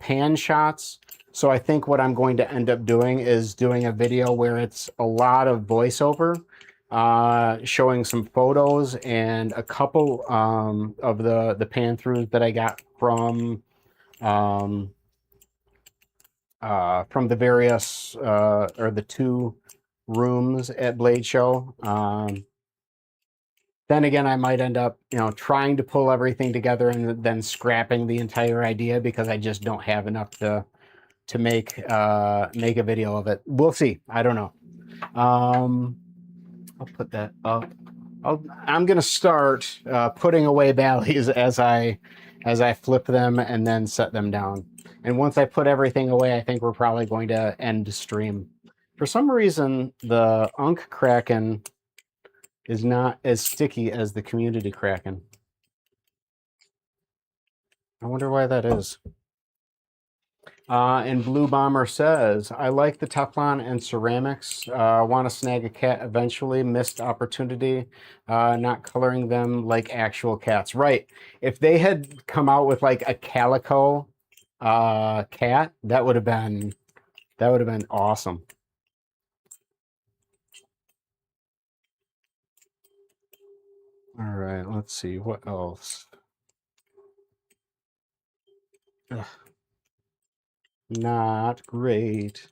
pan shots. So I think what I'm going to end up doing is doing a video where it's a lot of voiceover, showing some photos and a couple of the pan throughs that I got from from the various or the two rooms at Blade Show. Then again, I might end up, trying to pull everything together and then scrapping the entire idea because I just don't have enough to make a video of it. We'll see. I don't know. I'll put that up. I'm gonna start putting away Bally's as I flip them and then set them down. And once I put everything away, I think we're probably going to end the stream. For some reason, the Unc Kraken is not as sticky as the Community Kraken. I wonder why that is. And Blue Bomber says, I like the Teflon and ceramics. Want to snag a cat eventually. Missed opportunity. Not coloring them like actual cats. Right. If they had come out with like a calico cat, that would have been awesome. All right, let's see what else. Ugh. Not great.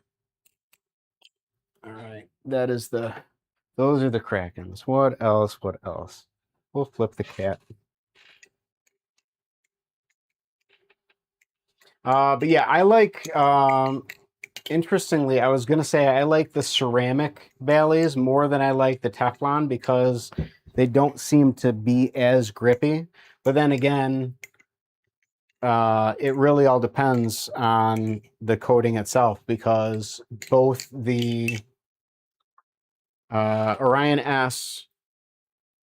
All right, those are the Krakens. What else? What else? We'll flip the cat. But yeah, I like, interestingly, I was going to say I like the ceramic Baileys more than I like the Teflon because they don't seem to be as grippy. But then again, it really all depends on the coating itself because both the Orion S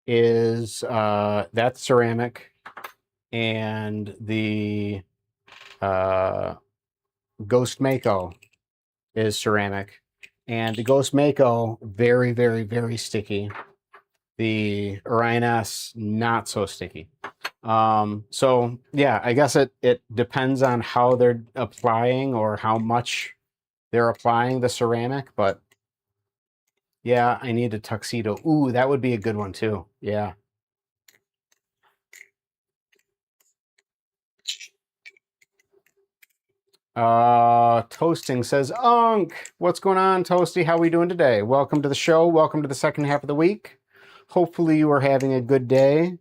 is that's ceramic, and the Ghost Mako is ceramic, and the Ghost Mako very, very, very sticky. The Orion S not so sticky. So yeah, I guess it depends on how they're applying or how much they're applying the ceramic, but yeah, I need a tuxedo. Ooh, that would be a good one too. Yeah. Toasting says, Unc, what's going on, Toasty? How are we doing today? Welcome to the show. Welcome to the second half of the week. Hopefully you are having a good day.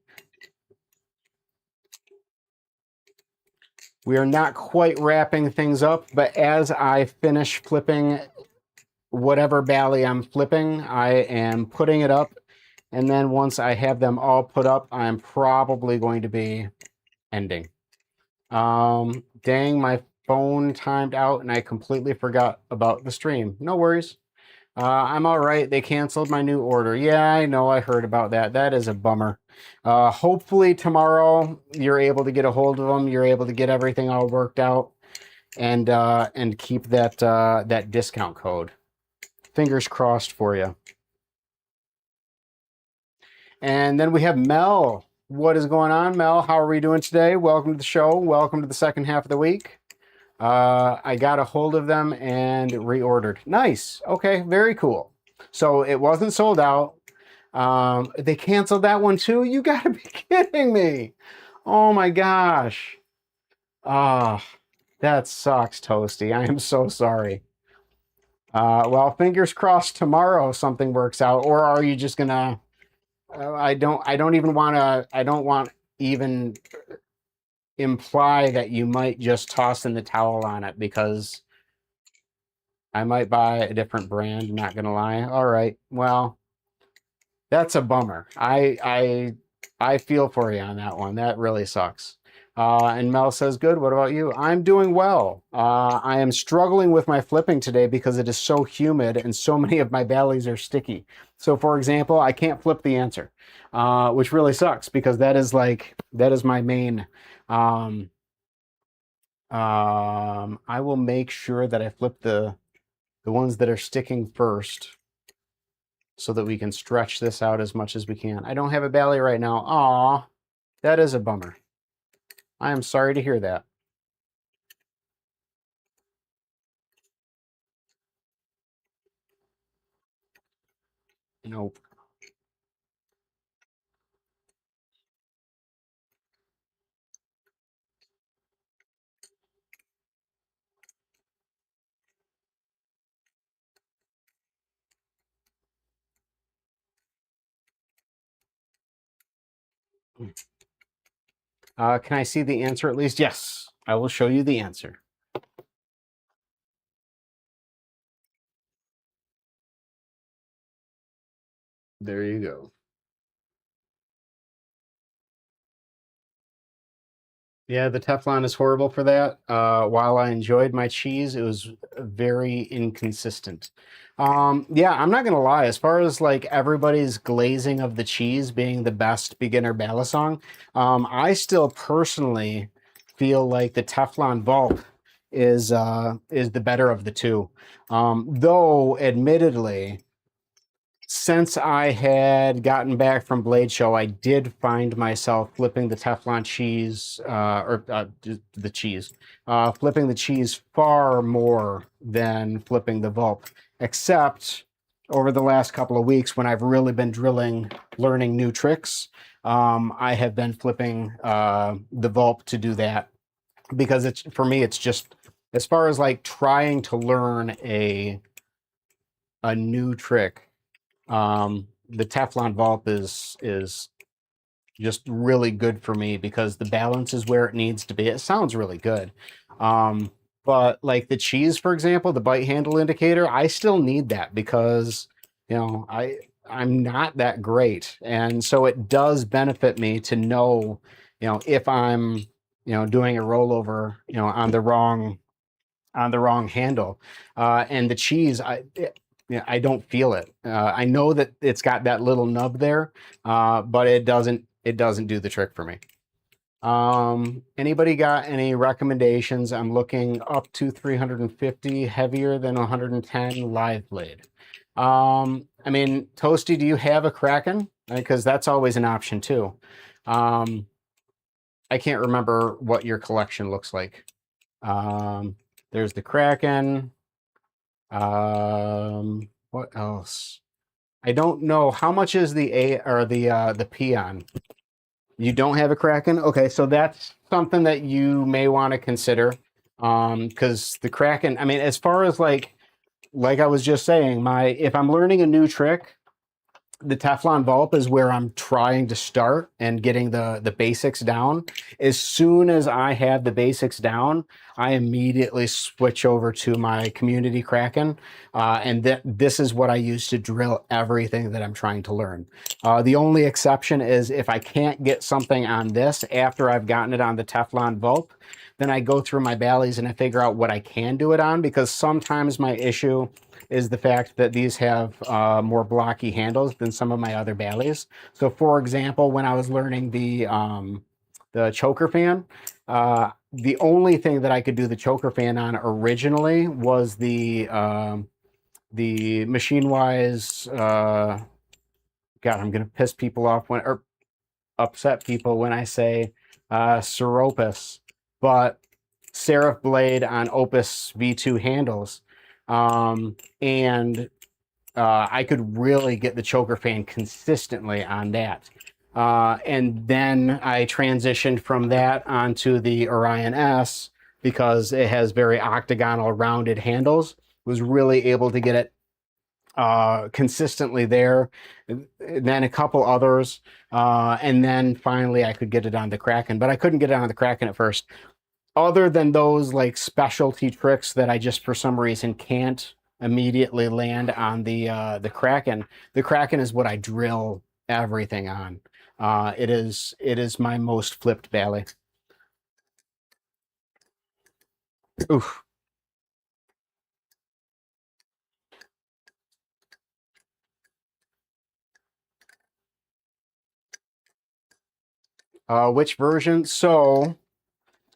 We are not quite wrapping things up, but as I finish flipping whatever Bally I'm flipping, I am putting it up. And then once I have them all put up, I'm probably going to be ending. Dang, my phone timed out and I completely forgot about the stream. No worries. I'm all right. They canceled my new order. Yeah, I know. I heard about that. That is a bummer. Hopefully tomorrow you're able to get a hold of them. You're able to get everything all worked out and keep that that discount code. Fingers crossed for you. And then we have Mel. What is going on, Mel? How are we doing today? Welcome to the show. Welcome to the second half of the week. I got a hold of them and reordered. Nice. Okay, very cool. So it wasn't sold out. They canceled that one too? You gotta be kidding me. Oh my gosh. Ah, that sucks, Toasty. I am so sorry. Well, fingers crossed tomorrow something works out, or are you just gonna I don't even want to, I don't want even imply that you might just toss in the towel on it because I might buy a different brand, not gonna lie. All right. Well, that's a bummer. I feel for you on that one. That really sucks. And Mel says, good. What about you? I'm doing well. I am struggling with my flipping today because it is so humid and so many of my bellies are sticky. So for example, I can't flip the answer, which really sucks because that is my main. I will make sure that I flip the ones that are sticking first so that we can stretch this out as much as we can. I don't have a belly right now. Aw, that is a bummer. I am sorry to hear that. Nope. Can I see the answer at least? Yes, I will show you the answer. There you go. Yeah, the Teflon is horrible for that. While I enjoyed my cheese, it was very inconsistent. Yeah, I'm not gonna lie. As far as like everybody's glazing of the cheese being the best beginner balisong, I still personally feel like the Teflon Vault is the better of the two. Though, admittedly, since I had gotten back from Blade Show, I did find myself flipping the Teflon cheese, just the cheese, flipping the cheese far more than flipping the Vulp. Except over the last couple of weeks, when I've really been learning new tricks, I have been flipping the Vulp to do that because it's for me, it's just as far as like trying to learn a new trick. The Teflon Vault is just really good for me because the balance is where it needs to be. It sounds really good. Um, but like the cheese, for example, the bite handle indicator, I still need that because, you know, I'm not that great. And so it does benefit me to know, you know, if I'm, you know, doing a rollover, you know, on the wrong handle. And the cheese, yeah, I don't feel it. I know that it's got that little nub there, but it doesn't do the trick for me. Anybody got any recommendations? I'm looking up to 350, heavier than 110 live blade. I mean, Toasty, do you have a Kraken? Because that's always an option too. Um, I can't remember what your collection looks like. There's the Kraken. What else? I don't know. How much is the A or the Peon? You don't have a Kraken? Okay, so that's something that you may want to consider. Because the Kraken, I mean, as far as like I was just saying, my if I'm learning a new trick, the Teflon Vulp is where I'm trying to start and getting the basics down. As soon as I have the basics down, I immediately switch over to my Community Kraken, and this is what I use to drill everything that I'm trying to learn. The only exception is if I can't get something on this after I've gotten it on the Teflon Vulp, then I go through my Bally's and I figure out what I can do it on, because sometimes my issue is the fact that these have more blocky handles than some of my other Bally's. So for example, when I was learning the choker fan, the only thing that I could do the choker fan on originally was the Machine Wise, God, I'm gonna piss people off or upset people when I say Seropus, but Seraph Blade on Opus V2 handles. And I could really get the choker fan consistently on that. And then I transitioned from that onto the Orion S because it has very octagonal rounded handles. Was really able to get it consistently there. Then a couple others. And then finally I could get it on the Kraken, but I couldn't get it on the Kraken at first. Other than those like specialty tricks that I just for some reason can't immediately land on the Kraken. The Kraken is what I drill everything on. It is my most flipped Bally. Oof. Which version? So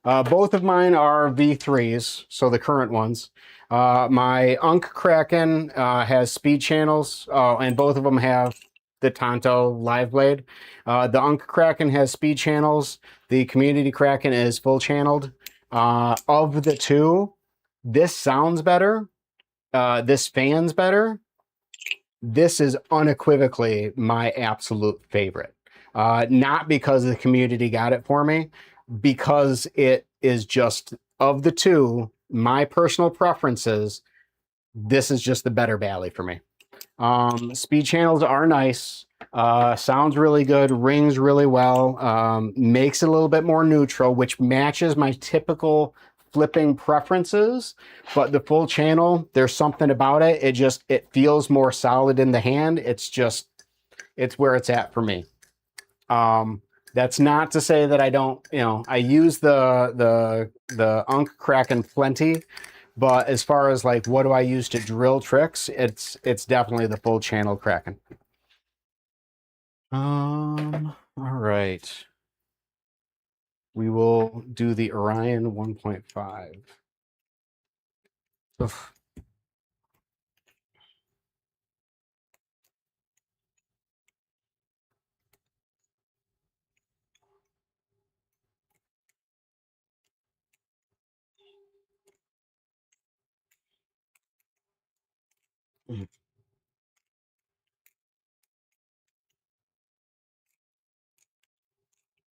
both of mine are V3s, so the current ones. My Unc Kraken has speed channels, and both of them have the Tonto Live Blade. The Unc Kraken has speed channels. The Community Kraken is full channeled. Of the two, this sounds better. This fan's better. This is unequivocally my absolute favorite. Not because the community got it for me, because it is just, of the two, my personal preferences, this is just the better Bally for me. Speed channels are nice. Sounds really good, rings really well, makes it a little bit more neutral, which matches my typical flipping preferences. But the full channel, there's something about it. It feels more solid in the hand. It's where it's at for me. That's not to say that I don't, I use the Unc Kraken plenty, but as far as like what do I use to drill tricks, it's definitely the full channel Kraken. All right. We will do the Orion 1.5. Oof.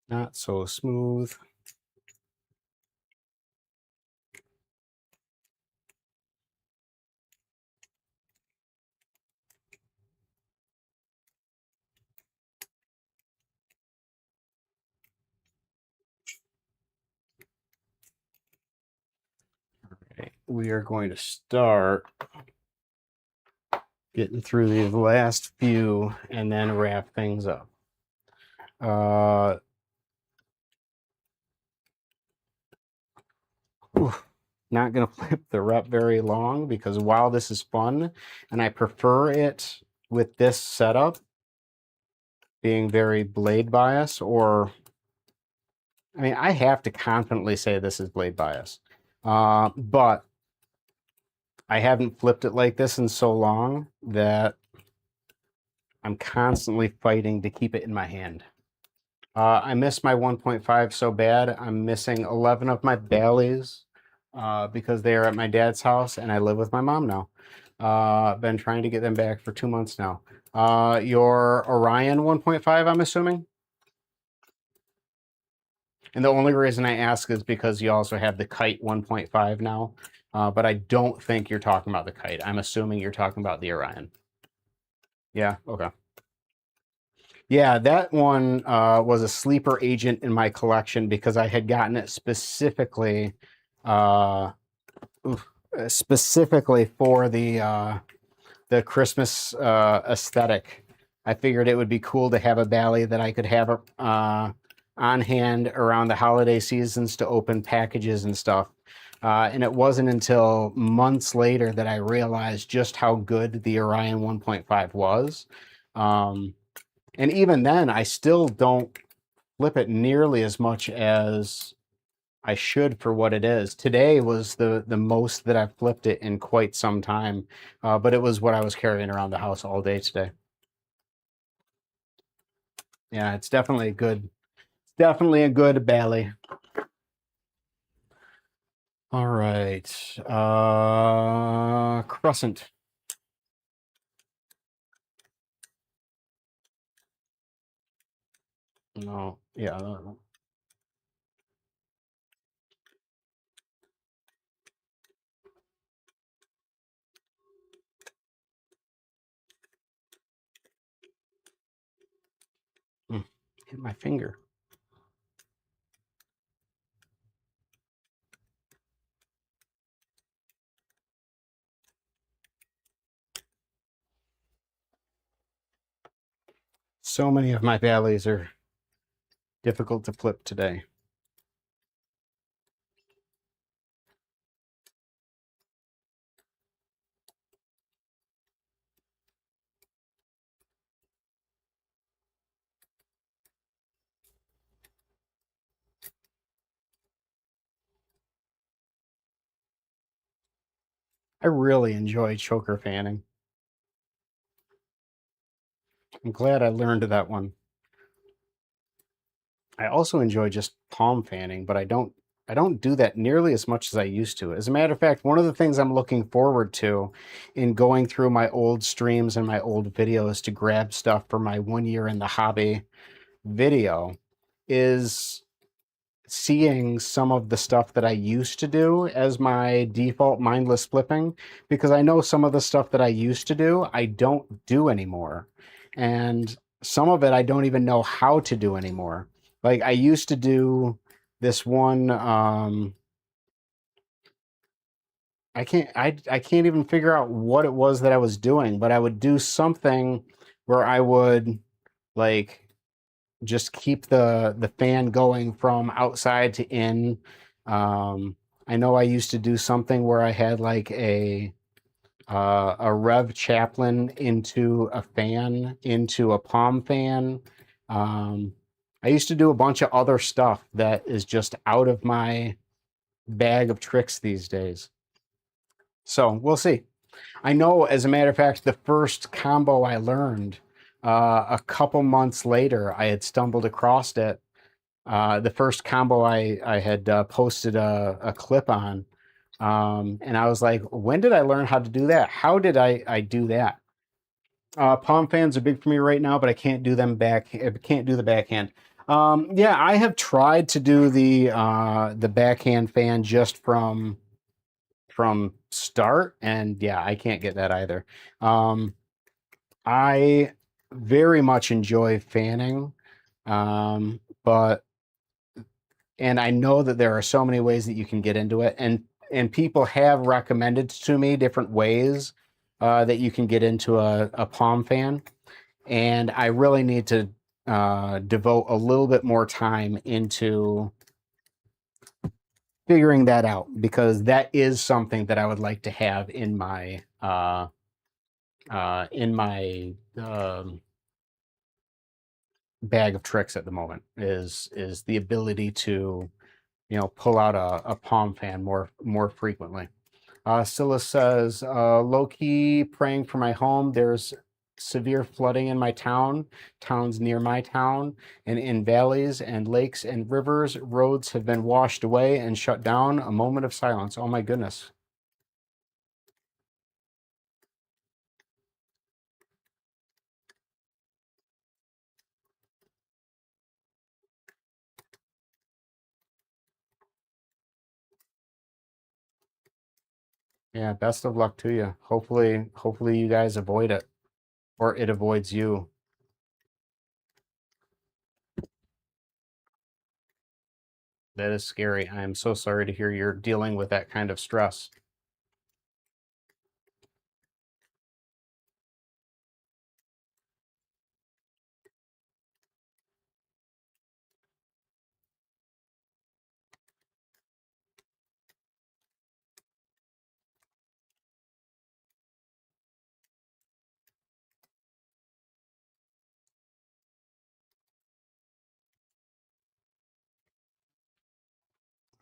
Not so smooth. Okay. We are going to start getting through these last few and then wrap things up. Not going to flip the rep very long because while this is fun and I prefer it with this setup being very blade bias, or I mean, I have to confidently say this is blade bias, but I haven't flipped it like this in so long that I'm constantly fighting to keep it in my hand. I miss my 1.5 so bad. I'm missing 11 of my Baileys because they are at my dad's house and I live with my mom now. Been trying to get them back for 2 months now. Your Orion 1.5, I'm assuming? And the only reason I ask is because you also have the Kite 1.5 now. But I don't think you're talking about the Kite. I'm assuming you're talking about the Orion. Yeah, okay. Yeah, that one was a sleeper agent in my collection because I had gotten it specifically uh, specifically for the Christmas aesthetic. I figured it would be cool to have a Bali that I could have on hand around the holiday seasons to open packages and stuff. And it wasn't until months later that I realized just how good the Orion 1.5 was. And even then, I still don't flip it nearly as much as I should for what it is. Today was the most that I've flipped it in quite some time, but it was what I was carrying around the house all day today. Yeah, it's definitely a good Bali. All right, Crescent. No, yeah. Hit my finger. So many of my Balis are difficult to flip today. I really enjoy choker fanning. I'm glad I learned that one. I also enjoy just palm fanning, but I don't do that nearly as much as I used to. As a matter of fact, one of the things I'm looking forward to in going through my old streams and my old videos to grab stuff for my 1 year in the hobby video is seeing some of the stuff that I used to do as my default mindless flipping, because I know some of the stuff that I used to do, I don't do anymore. And some of it I don't even know how to do anymore. Like I used to do this one, I can't even figure out what it was that I was doing, but I would do something where I would like just keep the fan going from outside to in. I know I used to do something where I had like a Rev Chaplin into a fan, into a palm fan. I used to do a bunch of other stuff that is just out of my bag of tricks these days. So we'll see. I know, as a matter of fact, the first combo I learned a couple months later, I had stumbled across it. The first combo I had posted a clip on, and I was like, when did I learn how to do that? How did I do that? Palm fans are big for me right now, but I can't do them I can't do the backhand. Yeah, I have tried to do the backhand fan just from start, and yeah, I can't get that either. I very much enjoy fanning, but and I know that there are so many ways that you can get into it, and people have recommended to me different ways that you can get into a palm fan, and I really need to devote a little bit more time into figuring that out, because that is something that I would like to have in my bag of tricks at the moment, is the ability to, you know, pull out a palm fan more frequently. Scylla says, low key praying for my home. There's severe flooding in my town, towns near my town, and in valleys and lakes and rivers. Roads have been washed away and shut down. A moment of silence. Oh my goodness. Yeah, best of luck to you. Hopefully you guys avoid it, or it avoids you. That is scary. I am so sorry to hear you're dealing with that kind of stress.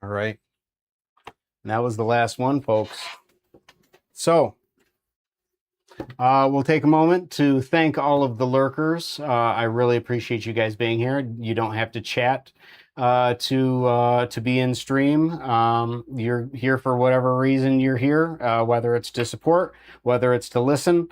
All right. And that was the last one, folks. So we'll take a moment to thank all of the lurkers. I really appreciate you guys being here. You don't have to chat to be in stream. You're here for whatever reason you're here, whether it's to support, whether it's to listen,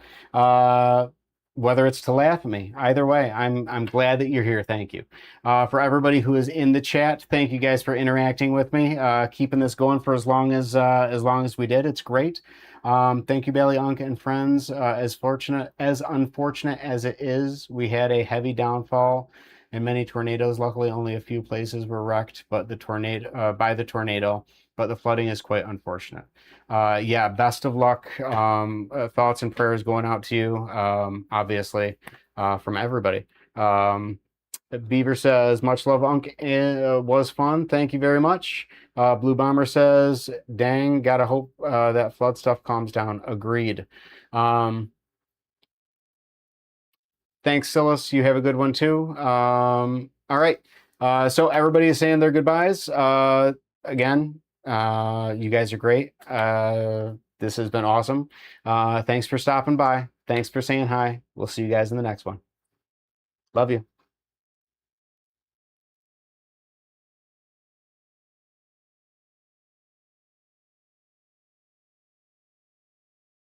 whether it's to laugh at me. Either way, I'm glad that you're here. Thank you. For everybody who is in the chat, thank you guys for interacting with me, keeping this going for as long as we did. It's great. Thank you, Bali Unc and Friends. As unfortunate as it is, we had a heavy downfall and many tornadoes. Luckily, only a few places were wrecked, but the tornado. But the flooding is quite unfortunate. Yeah, best of luck. Thoughts and prayers going out to you, obviously, from everybody. Beaver says, much love, Unc. Was fun. Thank you very much. Blue Bomber says, dang, gotta hope that flood stuff calms down. Agreed. Thanks, Silas. You have a good one too. All right. So everybody is saying their goodbyes. Again, you guys are great. This has been awesome. Thanks for stopping by. Thanks for saying hi. We'll see you guys in the next one. Love you.